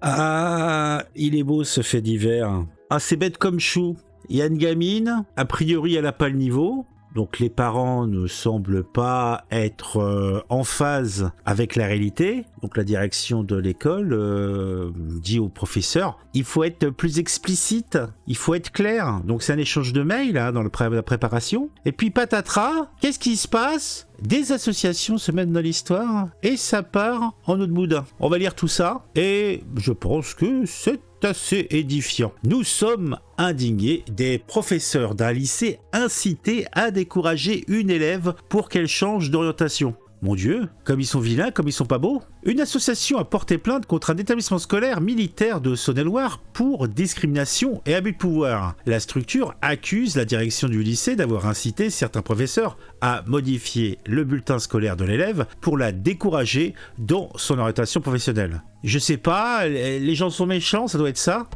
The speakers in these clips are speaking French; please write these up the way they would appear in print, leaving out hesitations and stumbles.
Ah, il est beau ce fait divers. Ah, c'est bête comme chou. Il y a une gamine, a priori elle n'a pas le niveau, donc les parents ne semblent pas être en phase avec la réalité. Donc la direction de l'école dit au professeur, il faut être plus explicite, il faut être clair. Donc c'est un échange de mails là, dans la préparation. Et puis patatras, qu'est-ce qui se passe ? Des associations se mettent dans l'histoire et ça part en eau de boudin. On va lire tout ça et je pense que c'est assez édifiant. Nous sommes indignés des professeurs d'un lycée incités à décourager une élève pour qu'elle change d'orientation. Mon Dieu, comme ils sont vilains, comme ils sont pas beaux. Une association a porté plainte contre un établissement scolaire militaire de Saône-et-Loire pour discrimination et abus de pouvoir. La structure accuse la direction du lycée d'avoir incité certains professeurs à modifier le bulletin scolaire de l'élève pour la décourager dans son orientation professionnelle. Je sais pas, les gens sont méchants, ça doit être ça.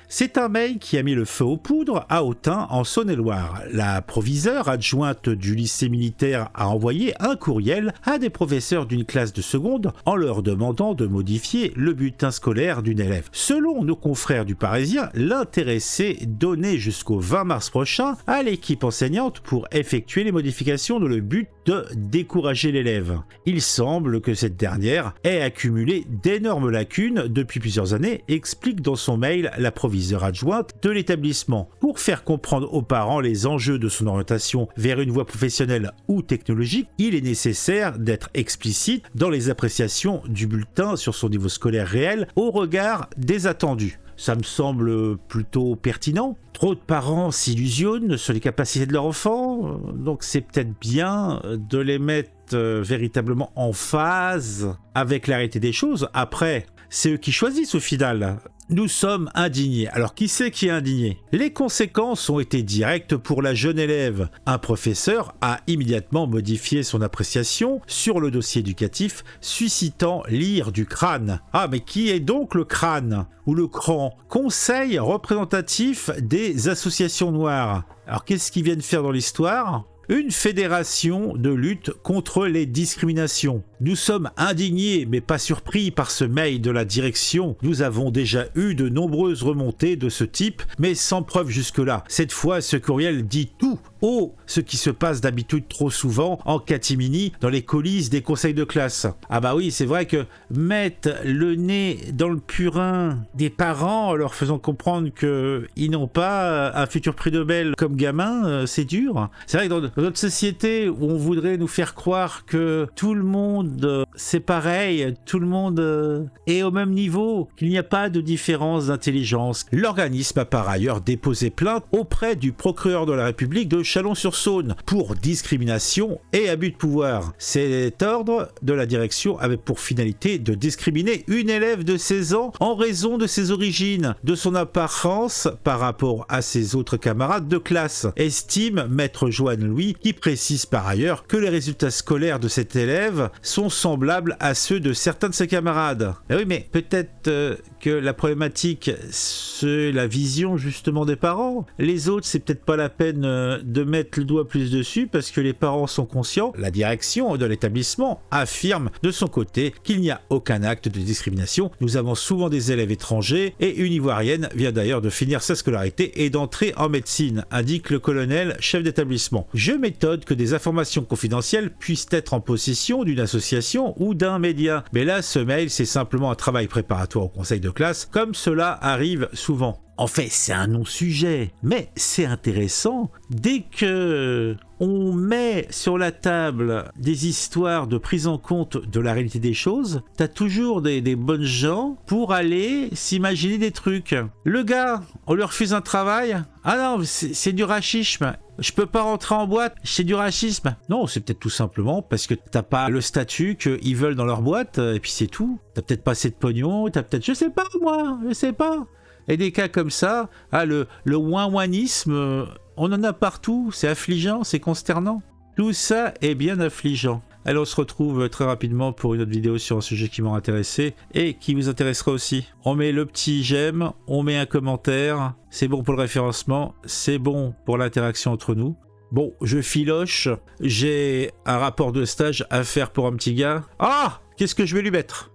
C'est un mail qui a mis le feu aux poudres à Autun en Saône-et-Loire. La proviseure adjointe du lycée militaire a envoyé un courriel à des professeurs d'une classe de seconde en leur demandant de modifier le bulletin scolaire d'une élève. Selon nos confrères du Parisien, l'intéressé donnait jusqu'au 20 mars prochain à l'équipe enseignante pour effectuer les modifications dans le but de décourager l'élève. Il semble que cette dernière ait accumulé d'énormes lacunes depuis plusieurs années, explique dans son mail la proviseure adjointe de l'établissement. Pour faire comprendre aux parents les enjeux de son orientation vers une voie professionnelle ou technologique, il est nécessaire d'être explicite dans les appréciations du bulletin sur son niveau scolaire réel au regard des attendus. Ça me semble plutôt pertinent. Trop de parents s'illusionnent sur les capacités de leur enfant, donc c'est peut-être bien de les mettre véritablement en phase avec la réalité des choses. Après, c'est eux qui choisissent au final. Nous sommes indignés. Alors qui c'est qui est indigné ? Les conséquences ont été directes pour la jeune élève. Un professeur a immédiatement modifié son appréciation sur le dossier éducatif, suscitant l'ire du crâne. Ah, mais qui est donc le crâne ? Ou le cran ? Conseil représentatif des associations noires. Alors qu'est-ce qu'ils viennent faire dans l'histoire ? Une fédération de lutte contre les discriminations. Nous sommes indignés mais pas surpris par ce mail de la direction. Nous avons déjà eu de nombreuses remontées de ce type, mais sans preuve jusque-là. Cette fois, ce courriel dit tout. Oh, ce qui se passe d'habitude trop souvent en catimini dans les coulisses des conseils de classe. Ah bah oui, c'est vrai que mettre le nez dans le purin des parents en leur faisant comprendre qu'ils n'ont pas un futur prix Nobel comme gamin, c'est dur. C'est vrai que dans notre société où on voudrait nous faire croire que tout le monde c'est pareil, tout le monde est au même niveau, qu'il n'y a pas de différence d'intelligence. L'organisme a par ailleurs déposé plainte auprès du procureur de la République de Chalon-sur-Saône pour discrimination et abus de pouvoir. Cet ordre de la direction avait pour finalité de discriminer une élève de 16 ans en raison de ses origines, de son apparence par rapport à ses autres camarades de classe, estime maître Joanne Louis, qui précise par ailleurs que les résultats scolaires de cet élève sont semblables à ceux de certains de ses camarades. Et oui, mais peut-être que la problématique, c'est la vision justement des parents. Les autres, c'est peut-être pas la peine de mettre le doigt plus dessus parce que les parents sont conscients. La direction de l'établissement affirme de son côté qu'il n'y a aucun acte de discrimination. Nous avons souvent des élèves étrangers et une Ivoirienne vient d'ailleurs de finir sa scolarité et d'entrer en médecine, indique le colonel chef d'établissement. Je m'étonne que des informations confidentielles puissent être en possession d'une association ou d'un média. Mais là, ce mail, c'est simplement un travail préparatoire au conseil de classe, comme cela arrive souvent. En fait, c'est un non-sujet, mais c'est intéressant. Dès que on met sur la table des histoires de prise en compte de la réalité des choses, t'as toujours des bonnes gens pour aller s'imaginer des trucs. Le gars, on lui refuse un travail. Ah non, c'est du rachisme. Je peux pas rentrer en boîte, c'est du racisme. Non, c'est peut-être tout simplement parce que t'as pas le statut qu'ils veulent dans leur boîte, et puis c'est tout. T'as peut-être pas assez de pognon, t'as peut-être, je sais pas moi, je sais pas. Et des cas comme ça, le ouin-ouanisme, on en a partout, c'est affligeant, c'est consternant. Tout ça est bien affligeant. Allez, on se retrouve très rapidement pour une autre vidéo sur un sujet qui m'a intéressé et qui vous intéressera aussi. On met le petit j'aime, on met un commentaire, c'est bon pour le référencement, c'est bon pour l'interaction entre nous. Bon, je filoche, j'ai un rapport de stage à faire pour un petit gars. Ah, qu'est-ce que je vais lui mettre ?